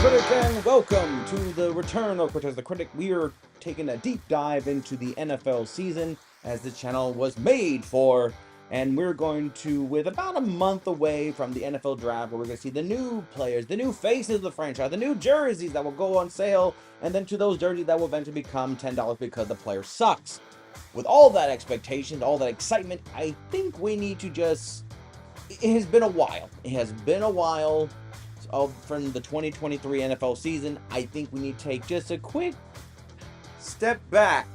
Critic, and welcome to the return of Cortes The Critic. We are taking a deep dive into the NFL season as the channel was made for, and we're going to, with about a month away from the NFL draft, where we're going to see the new players, the new faces of the franchise, the new jerseys that will go on sale, and then to those jerseys that will eventually become $10 because the player sucks. With all that expectation, all that excitement, I think we need to just... It has been a while. It has been a while from the 2023 NFL season. I think we need to take just a quick step back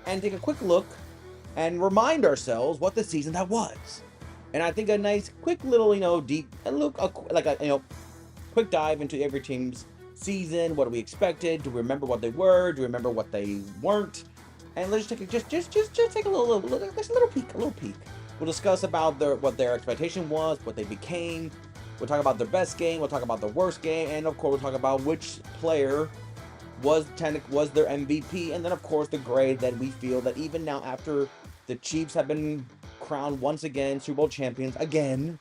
and take a quick look and remind ourselves what the season that was. And I think a nice, quick little, deep look, quick dive into every team's season. What we expected? Do we remember what they were? Do we remember what they weren't? And let's take just take a little peek. We'll discuss about what their expectation was, what they became. We'll talk about their best game. We'll talk about their worst game, and of course, we'll talk about which player was their MVP, and then of course the grade that we feel that even now, after the Chiefs have been crowned once again Super Bowl champions again,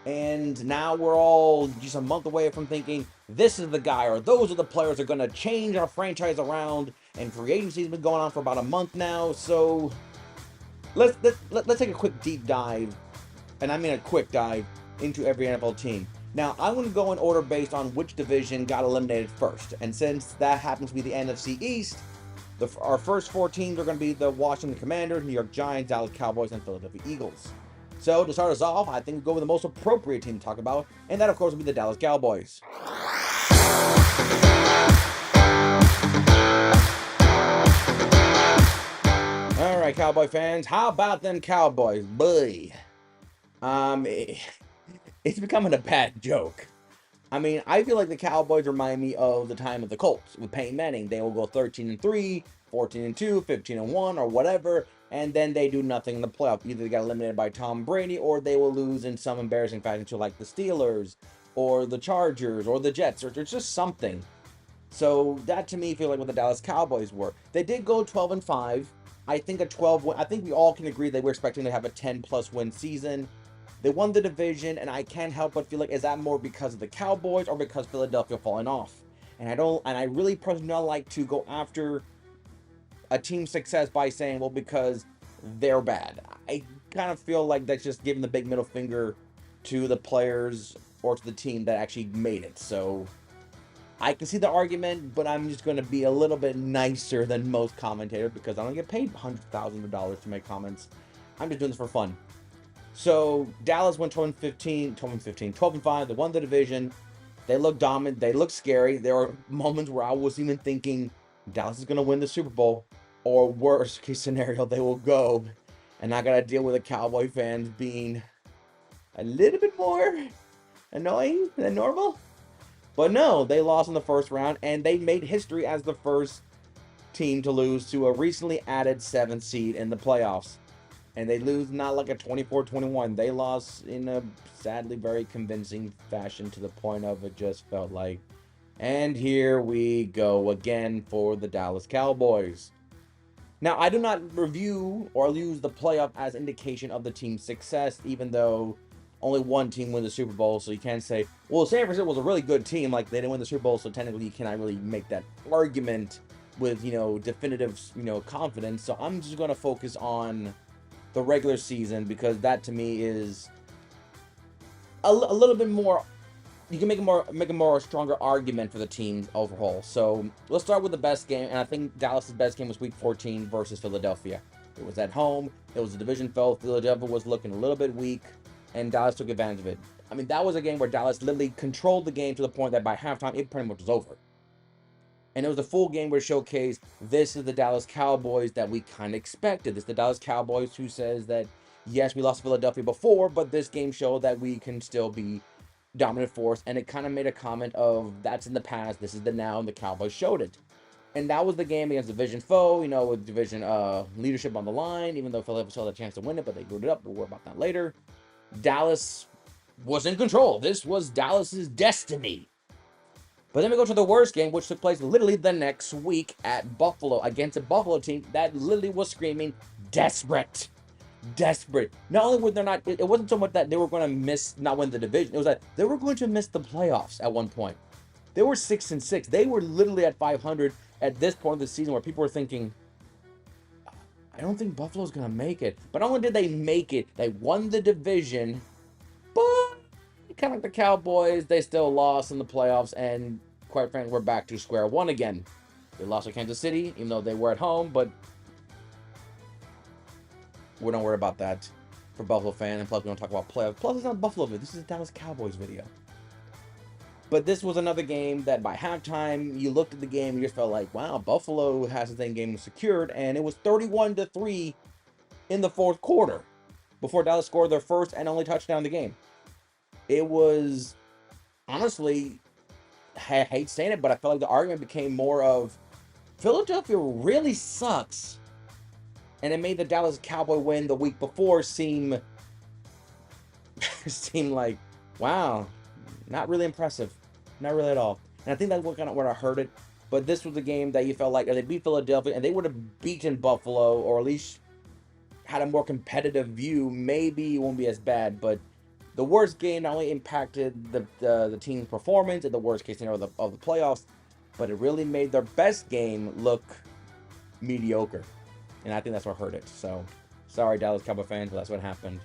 and now we're all just a month away from thinking this is the guy or those are the players that are going to change our franchise around. And free agency has been going on for about a month now, so let's take a quick deep dive, and I mean a quick dive, into every NFL team. Now, I'm going to go in order based on which division got eliminated first. And since that happens to be the NFC East, our first four teams are going to be the Washington Commanders, New York Giants, Dallas Cowboys, and Philadelphia Eagles. So, to start us off, I think we'll go with the most appropriate team to talk about, and that, of course, will be the Dallas Cowboys. All right, Cowboy fans, how about them Cowboys? Boy. It's becoming a bad joke. I mean, I feel like the Cowboys remind me of the time of the Colts with Peyton Manning. They will go 13-3, 14-2, 15-1, or whatever, and then they do nothing in the playoff. Either they got eliminated by Tom Brady, or they will lose in some embarrassing fashion to like the Steelers, or the Chargers, or the Jets, or it's just something. So that to me feel like what the Dallas Cowboys were. They did go 12-5. I think I think we all can agree they were expecting to have a 10+ win season. They won the division, and I can't help but feel like, is that more because of the Cowboys or because Philadelphia falling off? And I really personally don't like to go after a team's success by saying, well, because they're bad. I kind of feel like that's just giving the big middle finger to the players or to the team that actually made it. So I can see the argument, but I'm just going to be a little bit nicer than most commentators because I don't get paid hundreds of thousands of dollars to make comments. I'm just doing this for fun. So Dallas went 12-5. They won the division. They looked dominant. They looked scary. There were moments where I was even thinking Dallas is going to win the Super Bowl, or worst case scenario, they will go, and I got to deal with the Cowboy fans being a little bit more annoying than normal. But no, they lost in the first round, and they made history as the first team to lose to a recently added 7th seed in the playoffs. And they lose not like a 24-21. They lost in a sadly very convincing fashion to the point of it just felt like, and here we go again for the Dallas Cowboys. Now, I do not review or use the playoff as indication of the team's success, even though only one team wins the Super Bowl, so you can't say, well, San Francisco was a really good team, like they didn't win the Super Bowl, so technically you cannot really make that argument with, definitive, confidence. So I'm just going to focus on the regular season, because that to me is a little bit more, you can make a more stronger argument for the teams overall. So let's start with the best game, and I think Dallas's best game was Week 14 versus Philadelphia. It was at home. It was a division foe. Philadelphia was looking a little bit weak, and Dallas took advantage of it. I mean, that was a game where Dallas literally controlled the game to the point that by halftime it pretty much was over. And it was a full game where it showcased this is the Dallas Cowboys that we kind of expected. This is the Dallas Cowboys who says that, yes, we lost Philadelphia before, but this game showed that we can still be dominant force. And it kind of made a comment of, that's in the past, this is the now, and the Cowboys showed it. And that was the game against division foe, with division leadership on the line, even though Philadelphia still had a chance to win it, but they screwed it up. We'll worry about that later. Dallas was in control. This was Dallas's destiny. But then we go to the worst game, which took place literally the next week at Buffalo, against a Buffalo team that literally was screaming desperate. Not only were they not, it wasn't so much that they were going to not win the division. It was that they were going to miss the playoffs at one point. They were 6-6. They were literally at 500 at this point of the season, where people were thinking, I don't think Buffalo's gonna make it. But not only did they make it, they won the division. But kind of like the Cowboys, they still lost in the playoffs, and quite frankly, we're back to square one again. They lost to Kansas City, even though they were at home, but we don't worry about that for Buffalo fans. And plus, we don't talk about playoffs. Plus, it's not Buffalo video. This is a Dallas Cowboys video. But this was another game that by halftime, you looked at the game and you just felt like, wow, Buffalo has the game secured. And it was 31-3 in the fourth quarter before Dallas scored their first and only touchdown of the game. It was, honestly, I hate saying it, but I felt like the argument became more of Philadelphia really sucks. And it made the Dallas Cowboy win the week before seem like, wow, not really impressive. Not really at all. And I think that's what kind of where I heard it. But this was a game that you felt like if they beat Philadelphia and they would have beaten Buffalo, or at least had a more competitive view, maybe it won't be as bad. But the worst game not only impacted the team's performance in the worst case scenario of the playoffs, but it really made their best game look mediocre. And I think that's what hurt it. So, sorry, Dallas Cowboy fans, but that's what happened.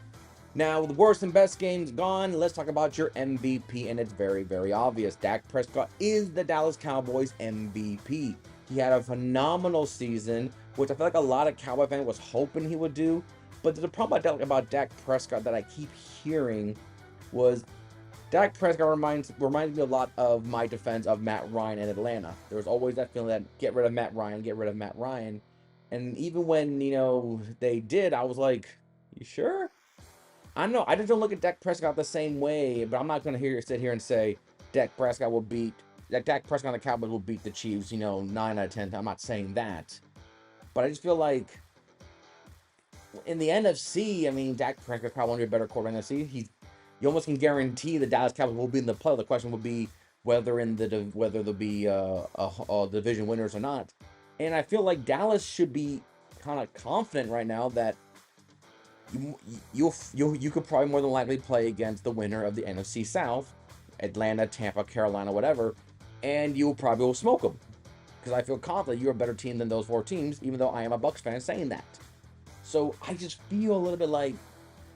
Now, the worst and best games gone, let's talk about your MVP, and it's very, very obvious. Dak Prescott is the Dallas Cowboys MVP. He had a phenomenal season, which I feel like a lot of Cowboy fans was hoping he would do. But the problem about Dak Prescott that I keep hearing was Dak Prescott reminds me a lot of my defense of Matt Ryan in Atlanta. There was always that feeling that get rid of Matt Ryan. And even when, they did, I was like, you sure? I know. I just don't look at Dak Prescott the same way, but I'm not going to sit here and say Dak Prescott and the Cowboys will beat the Chiefs, 9 out of 10. I'm not saying that. But I just feel like in the NFC, I mean, Dak Prescott's probably one of your better quarterbacks in the NFC. You almost can guarantee the Dallas Cowboys will be in the play. The question will be whether there'll be a division winners or not. And I feel like Dallas should be kind of confident right now that you could probably more than likely play against the winner of the NFC South, Atlanta, Tampa, Carolina, whatever, and you probably will smoke them. Because I feel confident you're a better team than those 4 teams, even though I am a Bucs fan saying that. So I just feel a little bit like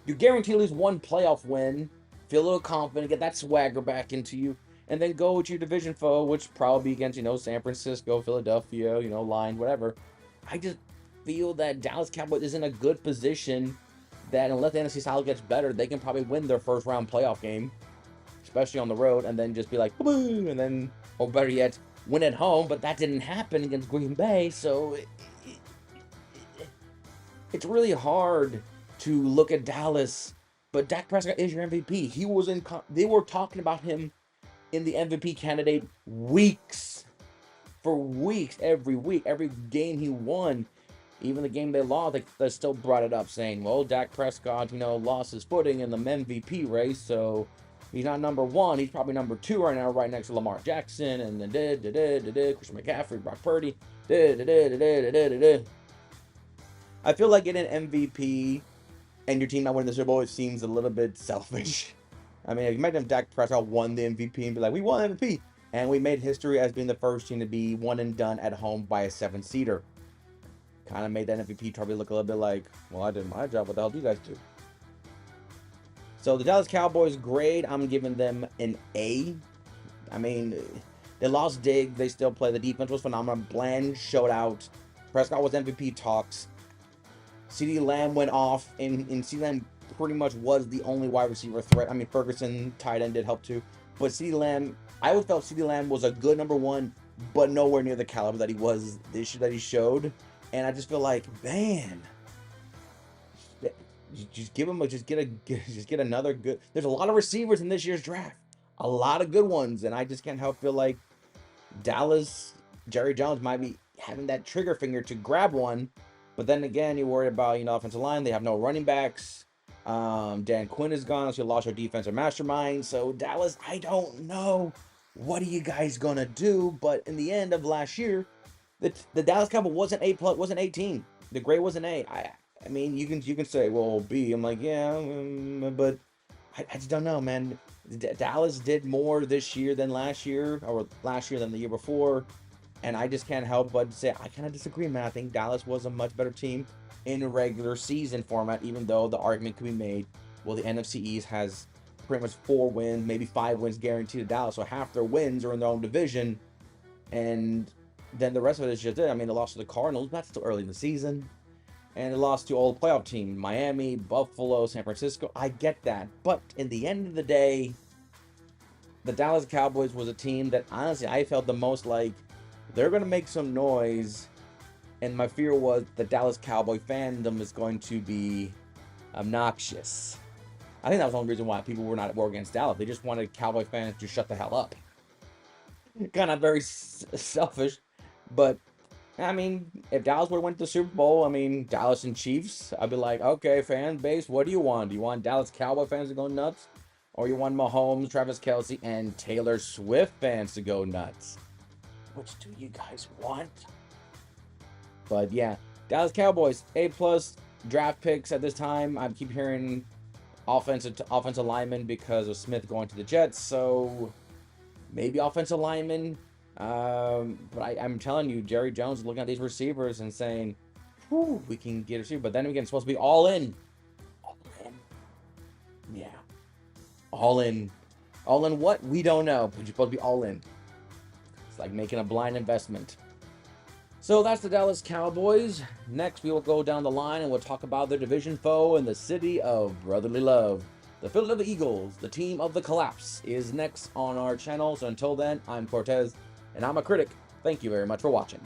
you guarantee at least one playoff win, feel a little confident, get that swagger back into you, and then go with your division foe, which probably be against, San Francisco, Philadelphia, Lions, whatever. I just feel that Dallas Cowboys is in a good position that unless the NFC South gets better, they can probably win their first round playoff game, especially on the road, and then just be like, boo, and then, or better yet, win at home. But that didn't happen against Green Bay, so it's really hard to look at Dallas. But Dak Prescott is your MVP. They were talking about him in the MVP candidate for weeks, every week, every game he won. Even the game they lost, they still brought it up, saying, well, Dak Prescott, lost his footing in the MVP race, so he's not number 1. He's probably number 2 right now, right next to Lamar Jackson, and then Christian McCaffrey, Brock Purdy, I feel like getting an MVP and your team not winning the Super Bowl, it seems a little bit selfish. I mean, imagine if Dak Prescott won the MVP and be like, we won MVP, and we made history as being the first team to be one and done at home by a 7-seeder. Kind of made that MVP trophy look a little bit like, well, I did my job. What the hell do you guys do? So the Dallas Cowboys grade, I'm giving them an A. I mean, they lost Diggs. They still play. The defense was phenomenal. Bland showed out. Prescott was MVP talks. CeeDee Lamb went off, and CeeDee Lamb pretty much was the only wide receiver threat. I mean, Ferguson, tight end, did help too. But CeeDee Lamb, I always felt CeeDee Lamb was a good number 1, but nowhere near the caliber that he was this year that he showed. And I just feel like, man, just get another good. There's a lot of receivers in this year's draft, a lot of good ones, and I just can't help feel like Dallas, Jerry Jones might be having that trigger finger to grab one, but then again, you're worried about offensive line. They have no running backs. Dan Quinn is gone, so you lost your defensive mastermind. So Dallas, I don't know what are you guys gonna do, but in the end of last year, the Dallas Cowboys wasn't wasn't 18. The grade was an A. I mean, you can say, well, B. I'm like, yeah, but I just don't know, man. Dallas did more this year than last year, or last year than the year before. And I just can't help but say I kind of disagree, man. I think Dallas was a much better team in a regular season format, even though the argument could be made, well, the NFC East has pretty much 4 wins, maybe 5 wins guaranteed to Dallas. So half their wins are in their own division. And then the rest of it is just it. I mean, they lost to the Cardinals. That's still early in the season. And they lost to all the playoff teams, Miami, Buffalo, San Francisco. I get that. But in the end of the day, the Dallas Cowboys was a team that honestly I felt the most like they're going to make some noise. And my fear was the Dallas Cowboy fandom is going to be obnoxious. I think that was the only reason why people were not at war against Dallas. They just wanted Cowboy fans to shut the hell up. Kind of very selfish. But, I mean, if Dallas would have went to the Super Bowl, I mean, Dallas and Chiefs, I'd be like, okay, fan base, what do you want? Do you want Dallas Cowboy fans to go nuts? Or you want Mahomes, Travis Kelce, and Taylor Swift fans to go nuts? Which do you guys want? But yeah, Dallas Cowboys, A+ draft picks at this time. I keep hearing offensive lineman because of Smith going to the Jets. So maybe offensive lineman. But I'm telling you, Jerry Jones is looking at these receivers and saying, whew, we can get a receiver. But then again, it's supposed to be all in. All in. Yeah. All in. All in what? We don't know. But you're supposed to be all in. It's like making a blind investment. So that's the Dallas Cowboys. Next, we will go down the line and we'll talk about their division foe in the city of brotherly love. The Philadelphia Eagles, the team of the collapse, is next on our channel. So until then, I'm Cortez, and I'm a critic. Thank you very much for watching.